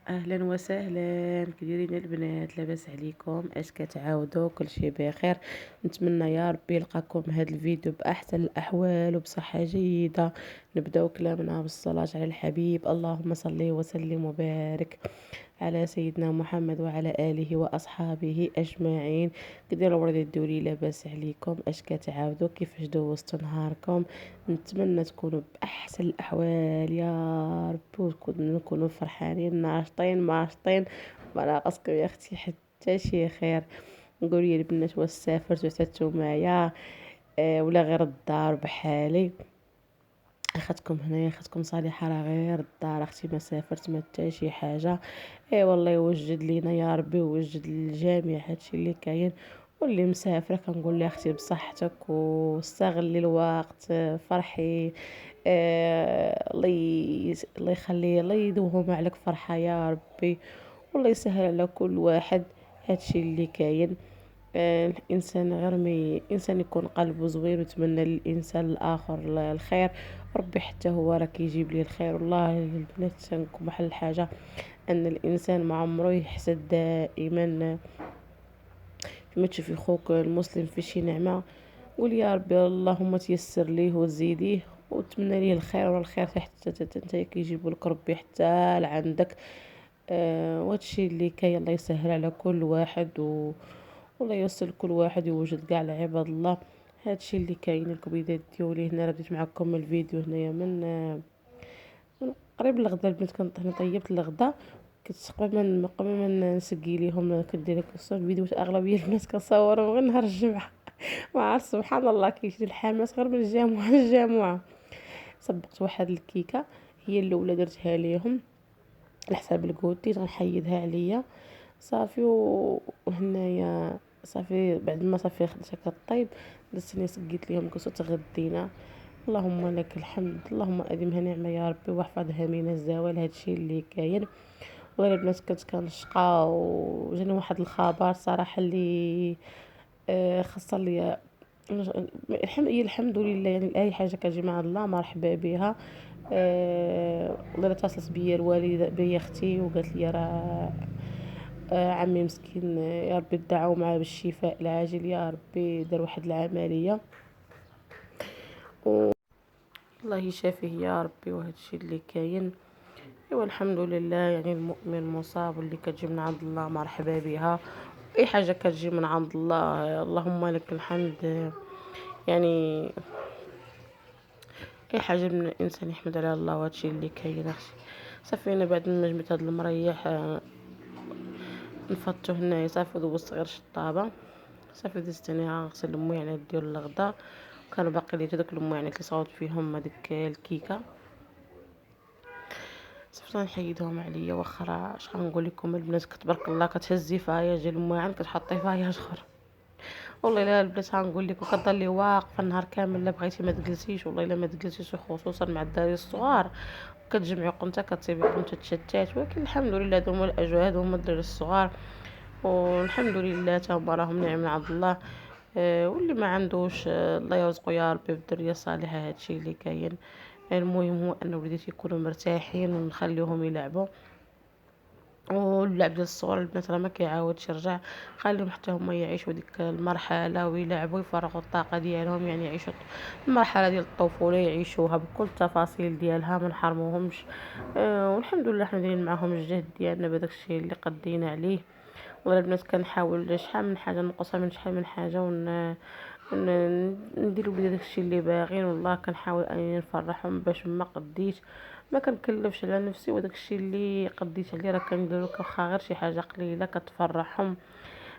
اهلا وسهلا، كديرين البنات؟ لاباس عليكم؟ اش كتعاودوا؟ كل شيء بخير. نتمنى يا ربي يلقاكم هذا الفيديو باحسن الاحوال وبصحه جيده. نبداو كلامنا بالصلاه على الحبيب. اللهم صل وسلم وبارك على سيدنا محمد وعلى آله وأصحابه أجمعين. كديروا ولاد الدوري؟ لاباس عليكم؟ اش كتعاودوا؟ كيفاش دوزتوا نهاركم؟ نتمنى تكونوا بأحسن الأحوال يا رب، ونكونوا فرحانين ناشطين ماشطين. ما ناقصكم يا أختي حتى شي خير. قولي البنات، واش سافرتوا حتى معايا؟ ولا غير الدار بحالي؟ اخدكم هنايا، اخدكم صالحه، راه غير الدار اختي، ما سافرت ما حتى شي حاجه. اي والله يوجد لينا يا ربي، ويوجد للجميع هادشي اللي كاين. واللي مسافره كنقول لها اختي بصحتك واستغلي الوقت، فرحي. الله يخلي، الله يدوم عليك فرحه يا ربي. والله يسهل على كل واحد هادشي اللي كاين. الانسان غير مي انسان يكون قلبه زوين ويتمنى للانسان الاخر الخير، ربي حتى هو راه كيجيب ليه الخير. والله البنات نكون بحال الحاجه ان الانسان ما عمره يحسد دائما. كما تشوفي خوك المسلم في شي نعمه، قول يا ربي اللهم تيسر ليه وتزيديه وتمنى ليه الخير، والخير حتى انت كيجيبوا لك ربي حتى لعندك. وهادشي اللي كاين. الله يسهل على كل واحد والله يوصل كل واحد يوجد كاع العباد الله. هادشي اللي كاين لكم البدايات ديالي. هنا رديت معكم الفيديو هنايا من قريب الغدا. البنات كنت هنا طيبت الغدا، كنت قبل ما نسقي ليهم كدير لك الفيديو. اغلبيه الناس كنصوروا غير نهار الجمعه. ما عرفت سبحان الله كيجي الحماس غير من الجامعه للجامعه. صبقت واحد الكيكه، هي الاولى درتها ليهم على حساب الكوتي، غنحيدها عليا صافي. وهنايا صافي بعد ما صافي خديتها كطيب، دزتني سقيت ليهم كسو تغدينا. اللهم لك الحمد، اللهم اديمها نعمه يا ربي واحفظها من الزوال. هادشي اللي كاين. وغير البنات كنت كنشقى وجاني واحد الخبر صراحه اللي خاصه ليا. الحمد لله، يعني اي حاجه كتجي مع الله مرحبا بها. والله اتصلت بيا الوالده بيا اختي وقالت لي راه عمي مسكين، يا ربي دعوا معاه بالشفاء العاجل يا ربي، دار واحد العمليه والله يشافيه يا ربي. وهادشي اللي كاين. ايوا الحمد لله، يعني المؤمن مصاب واللي كتجي من عند الله مرحبا بها. اي حاجه كتجي من عند الله اللهم لك الحمد. يعني اي حاجه من الانسان يحمد على الله. وهادشي اللي كاين اختي. صافي انا بعد ما جبت هاد المريح نفضتو هنايا صافي، دوزت غير شطابه صافي. دزت انا غنغسل المواعن ديال الغدا. كانوا باقي لي هذوك المواعن اللي صاوبت فيهم هذيك الكيكه، صافي نحيدهم عليا. واخا راه اش غنقول لكم البنات، كتبارك الله كتهزي فيها ديال المواعن كتحطي فيها جخر. والله الا البنات غنقول لك كتضلي واقفه النهار كامل، لا بغيتي ما تجلسيش. والله الا ما تجلسيش، خصوصا مع الدراري الصغار. كتجمعي قمته كتصيبي قمته تشتات. ولكن الحمد لله هادو هما الاجواد، هما الدراري الصغار، والحمد لله تا هما راهم نعم من عند الله. واللي ما عندوش الله يرزقه يا ربي بالذريه الصالحه. هادشي اللي كاين. المهم هو ان وليداتي يكونوا مرتاحين ونخليهم يلعبوا. واللعب ديال الصغار البنات راه ما كيعاودش يرجع. خليهم حتى هما يعيشوا ديك المرحله ويلعبوا يفرغوا الطاقه ديالهم، يعني يعيشوا المرحله ديال الطفوله يعيشوها بكل التفاصيل ديالها، ما نحرموهمش. والحمد لله حنا دايرين معاهم الجهد ديالنا بداك الشيء اللي قدينا عليه. والله البنات كنحاول شحال من حاجه نقصها من شحال من حاجه نديروا بلي داكشي اللي باغيين. والله كنحاول اني نفرحهم باش ما قديش ما كنكلفش على نفسي، وداكشي اللي قديت عليه راه كنديرو. واخا غير شي حاجه قليله كتفرحهم،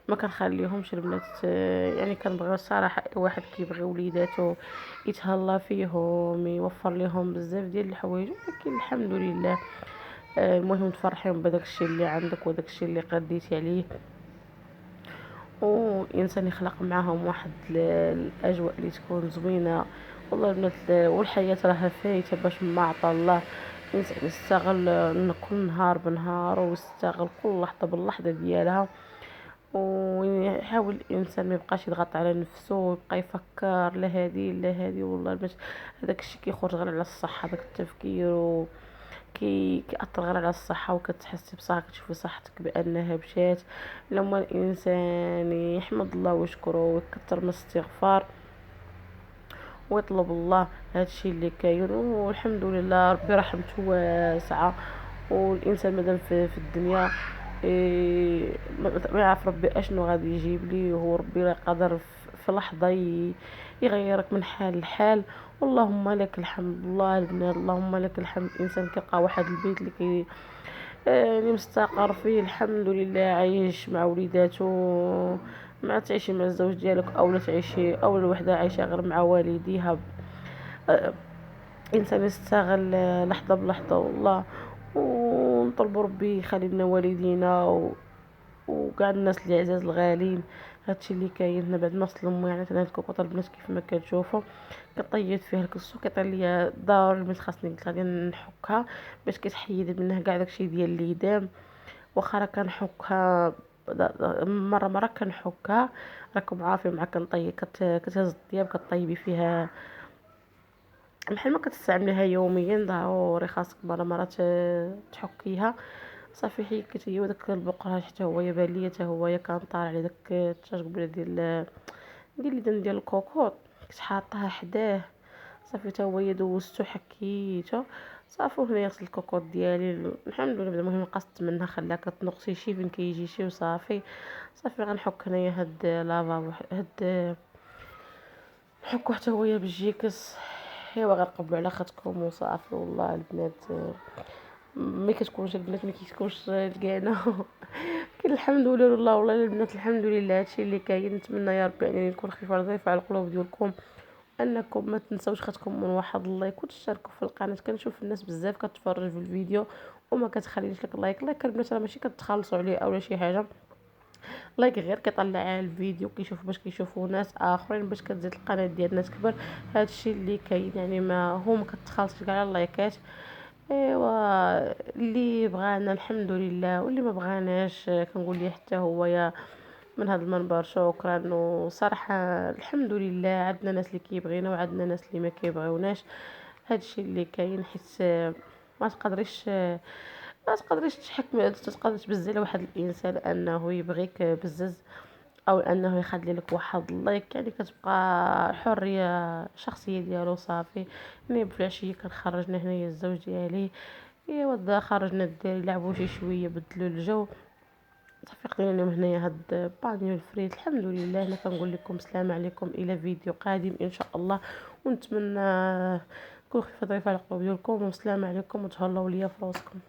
ما كنخليهمش البنات. يعني كنبغيو الصراحه اي واحد كيبغي وليداتو يتهلا فيهم، يوفر لهم بزاف ديال الحوايج. ولكن الحمد لله المهم تفرحيهم بداكشي اللي عندك وداكشي اللي قديتي عليه. والانسان يخلق معاهم واحد الاجواء اللي تكون زوينه. والله البنات والحياه راها فايته باش ما عطى الله. الانسان يستغل كل نهار بنهار، ويستغل كل لحظه باللحظه ديالها. ويحاول الانسان ما يبقاش يضغط على نفسه ويبقى يفكر لا هادي لا هادي. والله البنات هذاك الشيء كيخرج غير على الصحه، داك التفكير كيأثر غير على الصحة، وكتحسي بصح كتشوفي صحتك بأنها مشات. لما الإنسان يحمد الله ويشكره ويكثر من الاستغفار ويطلب الله، هادشي اللي كاين. والحمد لله ربي رحمته واسعة. والانسان مادام في الدنيا ما يعرف ربي اشنو غادي يجيب لي. وهو ربي لا قادر في لحظة يغيرك من حال لحال. اللهم لك الحمد. الله البنات، اللهم لك الحمد. الانسان كيلقى واحد البيت اللي اللي مستقر فيه الحمد لله، عايش مع وليداته. ما تعيشي مع الزوج ديالك او لا تعيشي او الوحده عايشه غير مع والديها. آه، انسان يستغل لحظه بلحظه والله. ونطلب ربي يخلي لنا والدينا وكاع الناس اللي عزاز الغالين. هادشي اللي كاين. هنا بعد ما صلمو يعني هاد الكوكوط البنات كيف ما كتشوفوا كطيت فيها الكسو كيطير ليا ضروري من خاصني قلت غادي نحكها باش كتحيد منها كاع داكشي ديال الليدام. واخا راه كنحكها مره كنحكها. راكم عارفين مع كنطيب كتهز الطياب كطيبي فيها بحال ما كتستعمليها يوميا. ضروري خاصك مره تحكيها صافي. حيدت هي وداك البقره حتى هو يبان ليا حتى هو كان طالع على داك التجربه ديال اللي ديال الكوكوط كنت حاطاها حداه. صافي حتى هو دوزتو حكيته صافي. وهنايا غسلت الكوكوط ديالي الحمد لله. بعد المهم قصت منها خلاها كتنقصي شي فين كيجي شي وصافي. صافي غنحك هنايا هاد لافابو هاد نحكو حتى هو بالجيكس. ايوا غنقبلوا على خاتكم وصافي. والله البنات ما كتكونش البنات ما كيكونش لقينا كاين الحمد لله. والله البنات الحمد لله هادشي اللي كاين. نتمنى يا ربي انني نكون خفيفه ظريفه على القلوب ديالكم. انكم ما تنسوش خاتكم من واحد اللايك وتشتركوا في القناه. كنشوف الناس بزاف كتفرج في الفيديو وما كتخليش لك لايك البنات راه ماشي كتخلصوا عليه اولا شي حاجه. لايك غير كيطلع على الفيديو كيشوف باش كيشوفوا ناس اخرين باش كتزيد القناه ديال ناس كبر. هادشي اللي كاين يعني ما هو ما كتخلصش كاع على اللايكات. ايوا اللي بغانا الحمد لله واللي ما بغاناش كنقول ليه حتى هو يا من هذا المنبر شكرا. وصراحه الحمد لله عندنا ناس اللي كيبغينا وعندنا ناس اللي ما كيبغيوناش. هادشي اللي كاين حيت ما تقدريش تقدري تبزي لواحد الانسان انه يبغيك بزز او انه يخلي لك واحد اللايك. يعني كتبقى حريه شخصيه ديالو صافي. يعني في العشيه كنخرجنا هنايا الزوج ديالي ايوا خرجنا الدراري لعبوا شي شويه بدلوا الجو صافي. قضينا اليوم هنايا هاد بانيو الفريت الحمد لله. انا كنقول لكم السلام عليكم الى فيديو قادم ان شاء الله. ونتمنى تكون خفيفه ظريفه على القلوب ديالكم. والسلام عليكم وتهلاو ليا في راسكم.